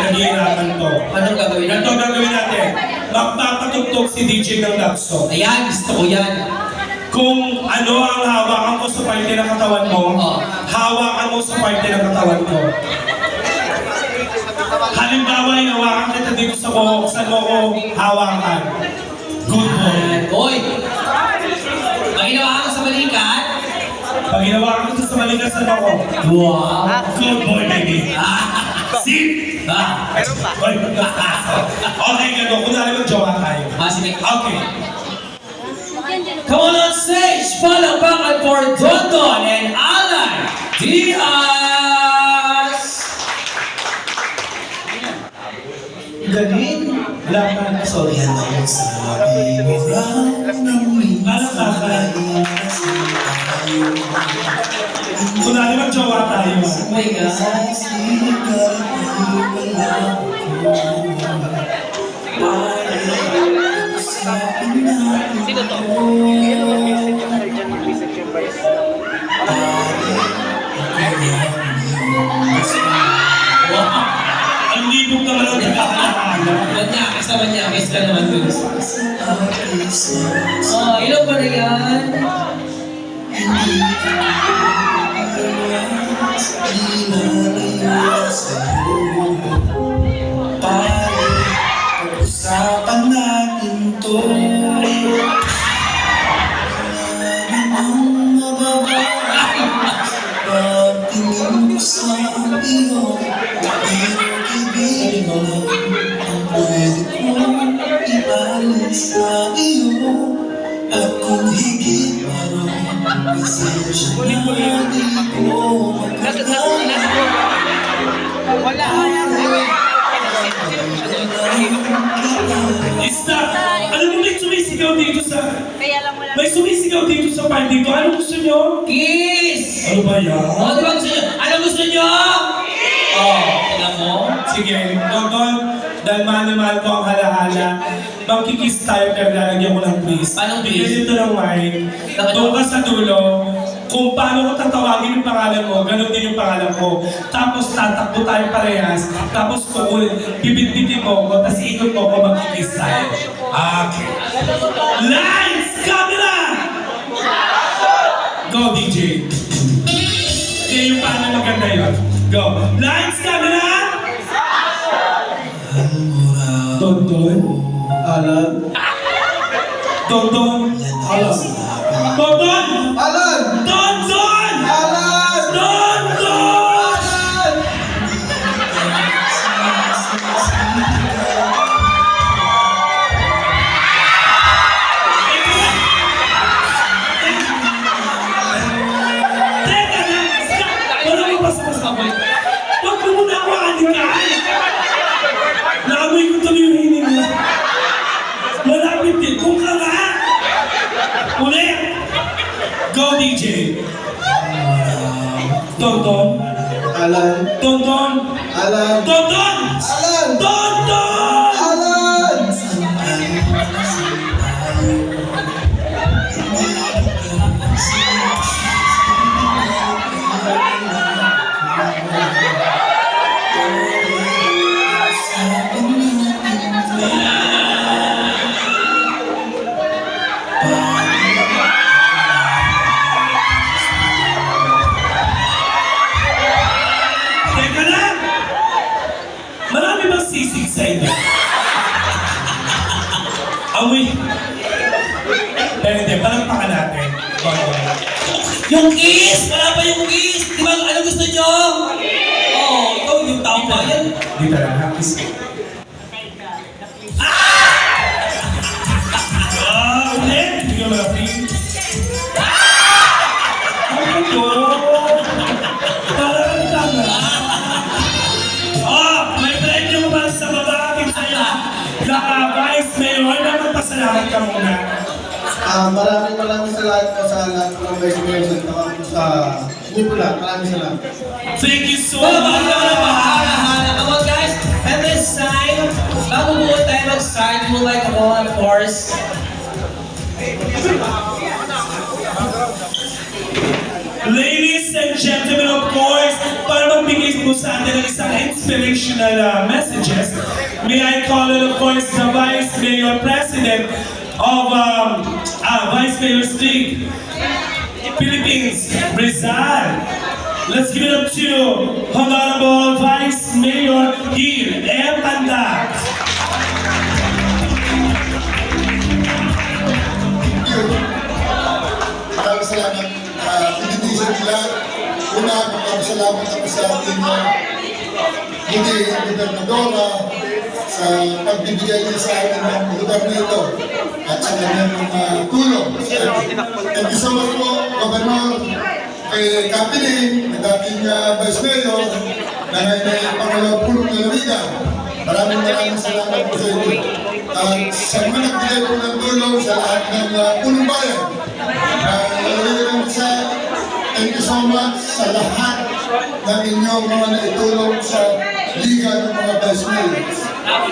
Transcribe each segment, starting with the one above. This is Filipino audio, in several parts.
naghihirapan to. Anong gagawin natin? Ito gagawin natin. Magpapatugtog si DJ ng love song. Ayan, gusto ko yan. Kung ano ang hawakan ko sa parte ng katawan mo, hawakan mo sa parte ng katawan ko. Halimbawa, hawakan kita dito sa buhok, saan mo ko hawakan? Good boy. Hoy! Pag ginawa ka sa balikat, Pag hinawakan ko sa maligas, saan ako? wow! Good boy, baby. Sit! Meron pa. Okay, gano'n. Kunwari mag-jowa tayo. Sige. Okay. Come on stage! Palakpakan for Dondon and Alan Diaz! Galing. Wala pa na. Sorry. Yan ang sabi mo lang ng minsan ay Kunwari mag-jowa tayo. Oh my God! Sino to? Wow! Ang libog naman ang nagkakalaala. Manyakis na manyakis ka naman dun. Oh, ilan ba na yan? Pag-usapan natin to. Ang mababae pagtingin ko sa iyo, pero kaibigan ang pwede kong ialis sa iyo. At kung higit pa rin, pasensya na di ko magkakala. Stop! Alam mo, may sumisigaw dito sa... Kaya lang wala. May sumisigaw dito sa part dito. Ano gusto nyo? Kiss! Ano ba yan? Oh, di ba gusto nyo? Ano gusto nyo? Oh, alam mo? Sige, Dondon, dahil mahal ko ang halahala, magkikiss tayo pero lalagyan ko ng please. Paano please? Bigyan dito ng mic. Doon ka sa dulo. Kung paano ko tatawagin yung pangalan mo, ganun din yung pangalan ko. Tapos tatakbo tayo parehas. Tapos bibit-bitin mo ko, tapos ikot mo ko, magkikiss tayo. Okay. Lights! Camera! Go, DJ. Kaya yung paano maganda yun. Go. Lights, camera! Dondon, Alan. Dondon, Alan. Dondon! Alan! Dondon! Alan! Dondon! Teka lang! Wala mo ba sa kasabay? Huwag mo muna ako alikaan! Naamoy ko tuloy yung hining mo. Malapit din. Kung ka nga! Ulit! Go, DJ! Dondon! Alan! Dondon! Alan! Dondon! Alan! Dondon! Alan! Teka lang! Marami bang sisig sa inyo? Amoy! Pero hindi, palagpakan natin. Yung kiss! Wala pa yung kiss! Di ba ano gusto nyo? Oh, ikaw yung tao ba yan? Di talaga, kiss ko. Ulit! Hindi ka malapit. Ano to? Parang tama. May premyo ko ba sa babae sa'yo? Vice Mayor, na magpasalamat ka muna. Maraming salamat po sa lahat ng Vice Mayor sa inyo po lahat. Maraming salamat. Thank you so Wala ba much! kayo na bahala? Come on guys, at this time, bago po tayo mag-start, we would like to call on course. Ladies and gentlemen, of course, para magbigay po sa atin ng isang inspirational messages. May I call on, of course, the Vice Mayor President of Vice Mayor's League, Philippines, Rizal. Let's give it up to Honorable Vice Mayor Gil M. Pandak. Maraming salamat. Invitation nila. Una, magpapasalamat ako sa ating hindi gobernadora sa pagbibigay niya sa atin ng lugar nito at sa kanyang mga tulong. Thank you so much po, Governor, kay Kapiling, na dating Vice Mayor, na ngayon ay Pangalawang Pulong ng Liga. Maraming salamat po sa inyo. At sa mga nagbigay po ng tulong sa lahat ng Pulong Bayan, thank you so much sa lahat ng inyong mga naitulong sa Liga ng mga Vice Mayors.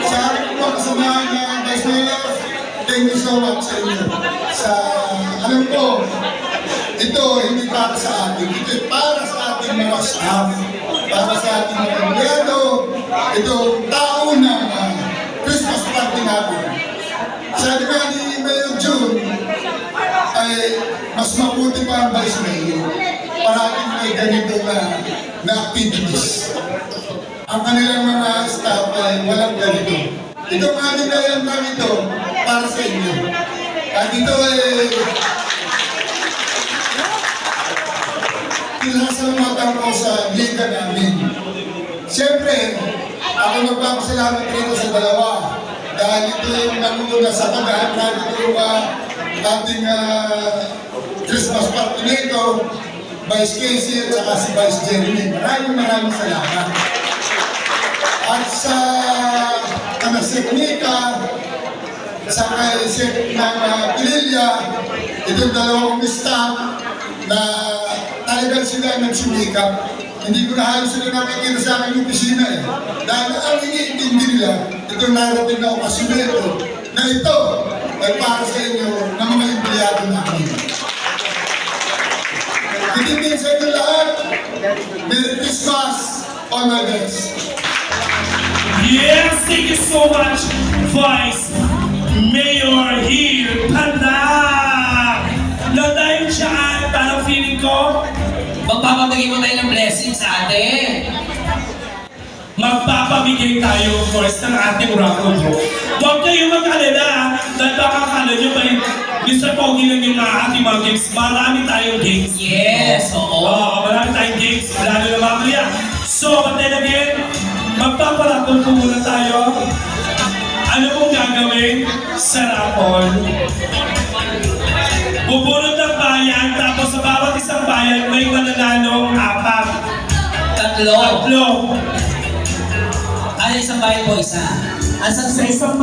Sa aking mga kasamahan ng Vice Mayors, thank you so much sa inyo. Alam ko, ito hindi para sa atin, ito para sa ating mga staff, para sa ating mga empleyado, ito tao ng Christmas party natin. Sabi nga ni Mayor June, ay mas mabuti pa ang Vice Mayor. Parating may ganito na activities. Ang kanilang mga staff ay walang ganito. Itong aming kayang ito para sa inyo. At ito ay pinasalamatan ko sa liga namin. Siyempre, ako magpapasalamat rito sa dalawa. Dahil ito yung nangunguna sa pag-aaral ito yung ating Christmas party nito, Vice Casey at saka si Vice Jeremy. Maraming salamat. At sa Sir Nika, sa kay Sir Pililla, itong dalawang staff na talagang sila nagsumikap. Hindi ko na halos sila nakikita sa aking opisina eh. Dahil ang iniintindi nila, itong narating na okasyon nito, na ito ay para sa inyo ng mga empleyado namin.Ititin sa inyo lahat, Merry Christmas, all my best. Yes, thank you so much, Vice Mayor Gil Pandak. Na dahil siya, parang feeling ko, Magpapabigay mo tayo ng blessing sa atin. magpapabigay tayo, of course, ng ating raffle draw. Huwag kayo mag-alala, dahil baka akala nyo ba yung Mr. Pogi lang yung ating mga games. Marami tayong games. Yes, oo. Marami tayong games, lalo na mamaya. So, but then again, magpaparaffle po muna tayo. Ano pong gagawin sa raffle? Bubunod ng bayan, tapos sa bawat isang bayan, may mananalong apat. Tatlo. Tatlo. Ano isang bayan po isa? Asan sa isang